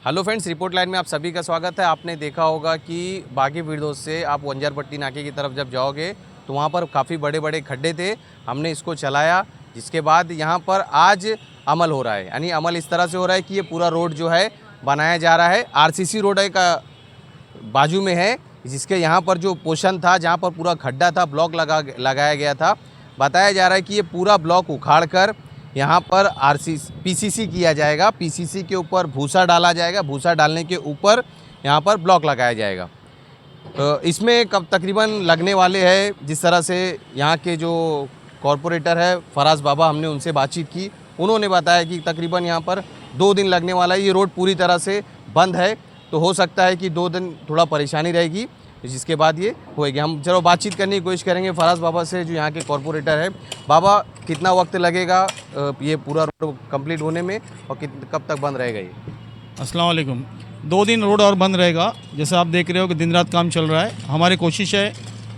Hello friends, report line में आप सभी का स्वागत है। आपने देखा होगा कि बागी विरदोस से आप वंजारपट्टी नाके की तरफ जब जाओगे तो वहाँ पर काफ़ी बड़े बड़े खड्डे थे। हमने इसको चलाया, जिसके बाद यहाँ पर आज अमल हो रहा है। यानी अमल इस तरह से हो रहा है कि ये पूरा रोड जो है बनाया जा रहा है। आरसीसी रोड एक बाजू में है, जिसके यहाँ पर जो पोर्शन था, जहाँ पर पूरा खड्डा था, ब्लॉक लगाया गया था। बताया जा रहा है कि ये पूरा ब्लॉक उखाड़ कर यहाँ पर पीसीसी किया जाएगा। पीसीसी के ऊपर भूसा डाला जाएगा, भूसा डालने के ऊपर यहाँ पर ब्लॉक लगाया जाएगा। इसमें कब तकरीबन लगने वाले हैं, जिस तरह से यहाँ के जो कॉरपोरेटर है फराज बाबा, हमने उनसे बातचीत की, उन्होंने बताया कि तकरीबन यहाँ पर 2 दिन लगने वाला है। ये रोड पूरी तरह से बंद है, तो हो सकता है कि 2 दिन थोड़ा परेशानी रहेगी, जिसके बाद ये होएगी। हम चलो बातचीत करने की कोशिश करेंगे फराज बाबा से, जो यहाँ के कॉरपोरेटर है। बाबा, कितना वक्त लगेगा ये पूरा रोड कंप्लीट होने में, और कब तक बंद रहेगा ये? अस्सलाम वालेकुम। 2 दिन रोड और बंद रहेगा। जैसे आप देख रहे हो कि दिन रात काम चल रहा है। हमारी कोशिश है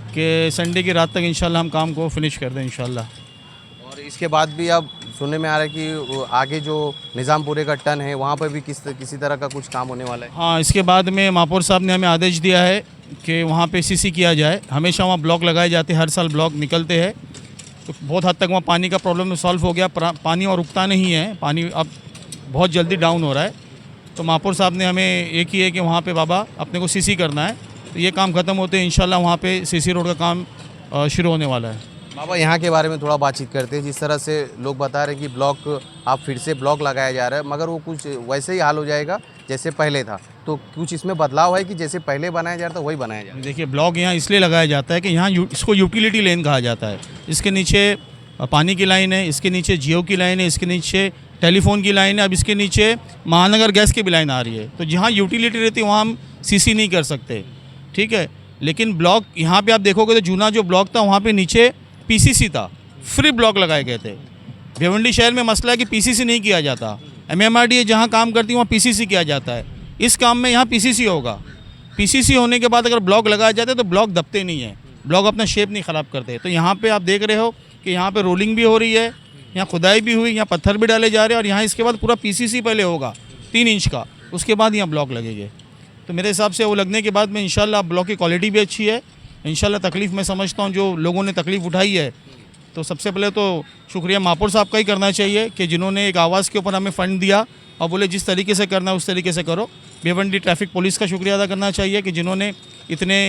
कि संडे की रात तक इंशाल्लाह हम काम को फिनिश कर दें इंशाल्लाह। और इसके बाद भी अब सुनने में आ रहा है कि आगे जो निज़ामपुरे का टन है, वहाँ पर भी किसी तरह का कुछ काम होने वाला है। हाँ, इसके बाद में महापौर साहब ने हमें आदेश दिया है कि वहाँ पे सीसी किया जाए। हमेशा वहाँ ब्लॉक लगाए जाते हैं, हर साल ब्लॉक निकलते हैं, तो बहुत हद तक वहाँ पानी का प्रॉब्लम सॉल्व हो गया। पानी और रुकता नहीं है, पानी अब बहुत जल्दी डाउन हो रहा है। तो महापौर साहब ने हमें ये की है कि वहाँ पे बाबा अपने को सीसी करना है, तो ये काम ख़त्म होते हैं इंशाल्लाह वहाँ पे सीसी रोड का काम शुरू होने वाला है। बाबा, यहाँ के बारे में थोड़ा बातचीत करते हैं। जिस तरह से लोग बता रहे हैं कि ब्लॉक आप फिर से ब्लॉक लगाया जा रहा है, मगर वो कुछ वैसे ही हाल हो जाएगा जैसे पहले था, तो कुछ इसमें बदलाव है कि जैसे पहले बनाया जा रहा था वही बनाया जा रहा है? देखिए, ब्लॉक यहाँ इसलिए लगाया जाता है कि यहाँ इसको यूटिलिटी लेन कहा जाता है। इसके नीचे पानी की लाइन है, इसके नीचे जियो की लाइन है, इसके नीचे टेलीफोन की लाइन है, अब इसके नीचे महानगर गैस की भी लाइन आ रही है। तो जहाँ यूटिलिटी रहती है वहाँ हम सीसी नहीं कर सकते, ठीक है। लेकिन ब्लॉक यहाँ पे आप देखोगे तो जूना जो ब्लॉक था वहाँ पे नीचे पीसीसी था, फ्री ब्लॉक लगाए गए थे। भिवंडी शहर में मसला है कि पीसीसी नहीं किया जाता। एमएमआरडीए जहाँ काम करती है वहाँ पीसीसी किया जाता है। इस काम में यहाँ पीसीसी होगा। पीसीसी होने के बाद अगर ब्लॉक लगाया जाता है तो ब्लॉक दबते नहीं हैं, ब्लॉक अपना शेप नहीं ख़राब करते। तो यहाँ पे आप देख रहे हो कि यहाँ पे रोलिंग भी हो रही है, यहाँ खुदाई भी हुई, यहाँ पत्थर भी डाले जा रहे हैं, और यहाँ इसके बाद पूरा पीसीसी पहले होगा 3 इंच का, उसके बाद यहाँ ब्लॉक लगेंगे। तो मेरे हिसाब से वो लगने के बाद में इंशाल्लाह ब्लॉक की क्वालिटी भी अच्छी है। इंशाल्लाह तकलीफ़ मैं समझता हूँ जो लोगों ने तकलीफ़ उठाई है, तो सबसे पहले तो शुक्रिया महापौर साहब का ही करना चाहिए कि जिन्होंने एक आवाज़ के ऊपर हमें फ़ंड दिया और बोले जिस तरीके से करना है उस तरीके से करो। भिवंडी ट्रैफिक पुलिस का शुक्रिया अदा करना चाहिए कि जिन्होंने इतने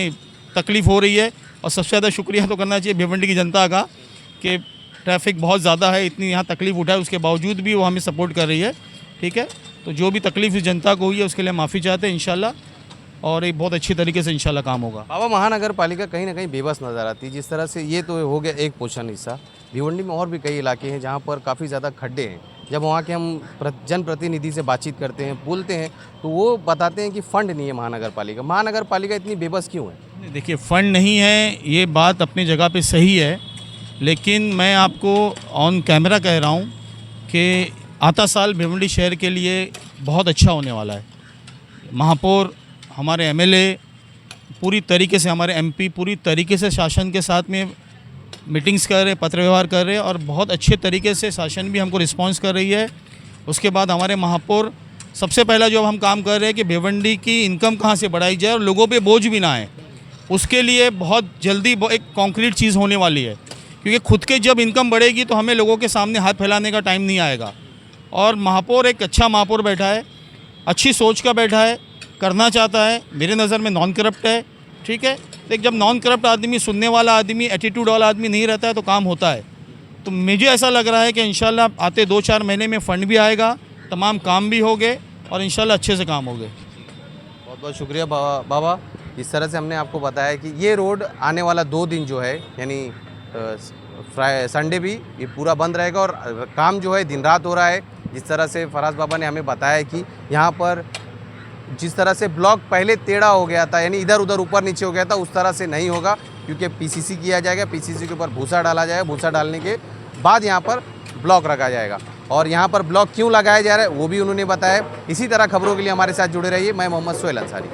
तकलीफ़ हो रही है, और सबसे ज़्यादा शुक्रिया तो करना चाहिए भिवंडी की जनता का कि ट्रैफिक बहुत ज़्यादा है, इतनी यहाँ तकलीफ़ उठाए, उसके बावजूद भी वो हमें सपोर्ट कर रही है, ठीक है। तो जो भी तकलीफ़ इस जनता को हुई है उसके लिए माफ़ी चाहते हैं इंशाल्लाह, और एक बहुत अच्छी तरीके से इंशाल्लाह काम होगा। बाबा, महानगर पालिका कहीं ना कहीं बेबस नज़र आती है। जिस तरह से ये तो हो गया एक पोर्शन हिस्सा, भिवंडी में और भी कई इलाके हैं जहाँ पर काफ़ी ज़्यादा खड्डे हैं। जब वहाँ के हम जनप्रतिनिधि से बातचीत करते हैं, बोलते हैं, तो वो बताते हैं कि फ़ंड नहीं है महानगर पालिका इतनी बेबस क्यों है? देखिए, फ़ंड नहीं है, ये बात अपनी जगह पे सही है, लेकिन मैं आपको ऑन कैमरा कह रहा हूँ कि आता साल भिवंडी शहर के लिए बहुत अच्छा होने वाला है। महापौर, हमारे एमएलए पूरी तरीके से, हमारे एमपी पूरी तरीके से शासन के साथ में मीटिंग्स कर रहे, पत्र व्यवहार कर रहे हैं, और बहुत अच्छे तरीके से शासन भी हमको रिस्पांस कर रही है। उसके बाद हमारे महापौर, सबसे पहला जो हम काम कर रहे हैं कि भिवंडी की इनकम कहाँ से बढ़ाई जाए और लोगों पे बोझ भी ना आए, उसके लिए बहुत जल्दी एक कॉन्क्रीट चीज़ होने वाली है। क्योंकि खुद के जब इनकम बढ़ेगी तो हमें लोगों के सामने हाथ फैलाने का टाइम नहीं आएगा। और महापौर एक अच्छा महापौर बैठा है, अच्छी सोच का बैठा है, करना चाहता है, मेरे नज़र में नॉन करप्ट है, ठीक है। लेकिन जब नॉन करप्ट आदमी, सुनने वाला आदमी, एटीट्यूड वाला आदमी नहीं रहता है तो काम होता है। तो मुझे ऐसा लग रहा है कि इंशाल्लाह आते 2-4 महीने में फ़ंड भी आएगा, तमाम काम भी होंगे, और इंशाल्लाह अच्छे से काम होंगे। बहुत बहुत शुक्रिया बाबा। इस तरह से हमने आपको बताया कि ये रोड आने वाला 2 दिन जो है, यानी संडे भी ये पूरा बंद रहेगा, और काम जो है दिन रात हो रहा है। जिस तरह से फराज बाबा ने हमें बताया कि यहाँ पर जिस तरह से ब्लॉक पहले टेढ़ा हो गया था, यानी इधर उधर ऊपर नीचे हो गया था, उस तरह से नहीं होगा, क्योंकि पीसीसी किया जाएगा। पीसीसी के ऊपर भूसा डाला जाएगा, भूसा डालने के बाद यहाँ पर ब्लॉक रखा जाएगा। और यहाँ पर ब्लॉक क्यों लगाया जा रहा है वो भी उन्होंने बताया। इसी तरह खबरों के लिए हमारे साथ जुड़े रहिए। मैं मोहम्मद सोहेल अंसारी।